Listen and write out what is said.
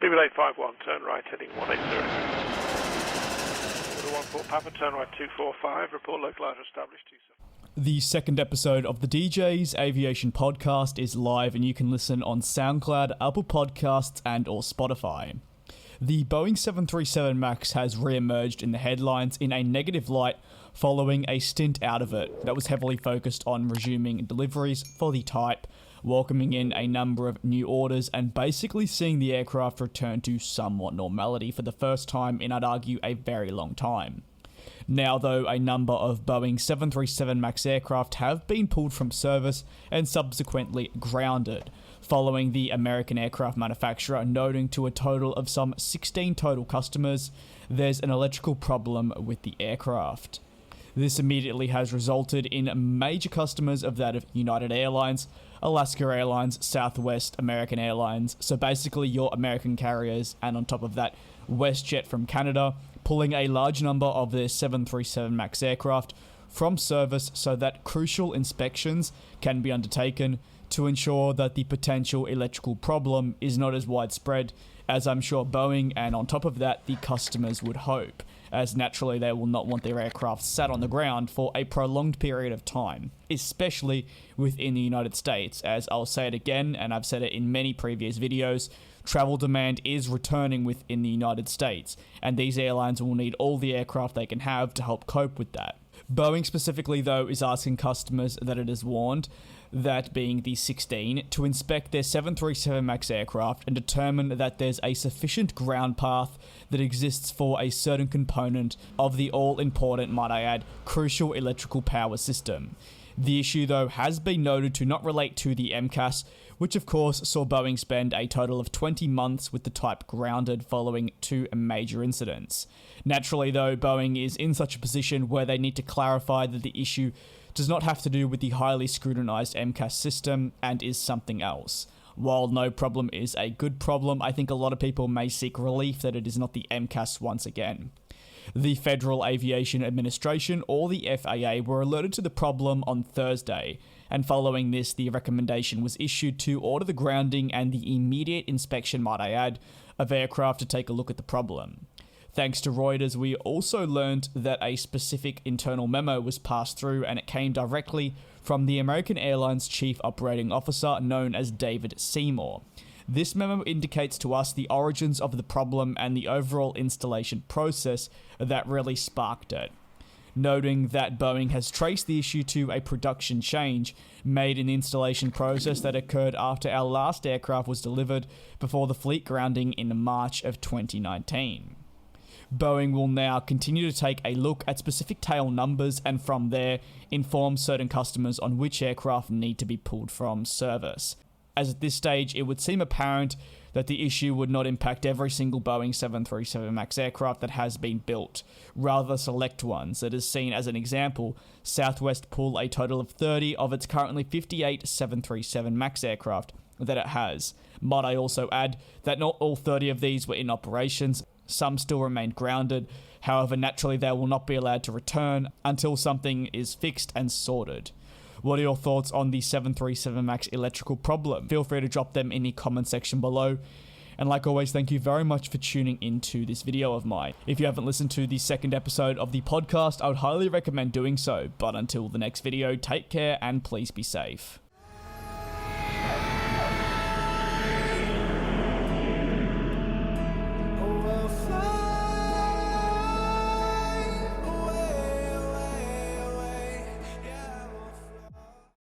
BB 851, turn right, heading 180. Order 14 Papa, turn right 245, report localizer established 27. The second episode of the DJ's Aviation podcast is live and you can listen on SoundCloud, Apple Podcasts and or Spotify. The Boeing 737 MAX has re-emerged in the headlines in a negative light following a stint out of it that was heavily focused on resuming deliveries for the type, welcoming in a number of new orders and basically seeing the aircraft return to somewhat normality for the first time in, I'd argue, a very long time. Now, though, a number of Boeing 737 MAX aircraft have been pulled from service and subsequently grounded, following the American aircraft manufacturer noting to a total of some 16 total customers there's an electrical problem with the aircraft. This immediately has resulted in major customers of that of United Airlines, Alaska Airlines, Southwest, American Airlines, so basically your American carriers, and on top of that, WestJet from Canada, pulling a large number of their 737 MAX aircraft from service so that crucial inspections can be undertaken to ensure that the potential electrical problem is not as widespread as I'm sure Boeing and on top of that the customers would hope, as naturally they will not want their aircraft sat on the ground for a prolonged period of time, especially within the United States, as I'll say it again and I've said it in many previous videos, travel demand is returning within the United States and these airlines will need all the aircraft they can have to help cope with that. Boeing specifically though is asking customers that it has warned, that being the 16, to inspect their 737 MAX aircraft and determine that there's a sufficient ground path that exists for a certain component of the all-important, might I add, crucial electrical power system. The issue though has been noted to not relate to the MCAS, which of course saw Boeing spend a total of 20 months with the type grounded following two major incidents. Naturally though, Boeing is in such a position where they need to clarify that the issue does not have to do with the highly scrutinized MCAS system and is something else. While no problem is a good problem, I think a lot of people may seek relief that it is not the MCAS once again. The Federal Aviation Administration, or the FAA, were alerted to the problem on Thursday, and following this, the recommendation was issued to order the grounding and the immediate inspection, might I add, of aircraft to take a look at the problem. Thanks to Reuters, we also learned that a specific internal memo was passed through and it came directly from the American Airlines Chief Operating Officer known as David Seymour. This memo indicates to us the origins of the problem and the overall installation process that really sparked it, noting that Boeing has traced the issue to a production change made in the installation process that occurred after our last aircraft was delivered before the fleet grounding in March of 2019. Boeing will now continue to take a look at specific tail numbers and from there inform certain customers on which aircraft need to be pulled from service. As at this stage, it would seem apparent that the issue would not impact every single Boeing 737 MAX aircraft that has been built, rather select ones. It is seen as an example, Southwest pull a total of 30 of its currently 58 737 MAX aircraft that it has. Might I also add that not all 30 of these were in operations, some still remain grounded, however naturally they will not be allowed to return until something is fixed and sorted. What are your thoughts on the 737 MAX electrical problem? Feel free to drop them in the comment section below. And like always, thank you very much for tuning into this video of mine. If you haven't listened to the second episode of the podcast, I would highly recommend doing so. But until the next video, take care and please be safe.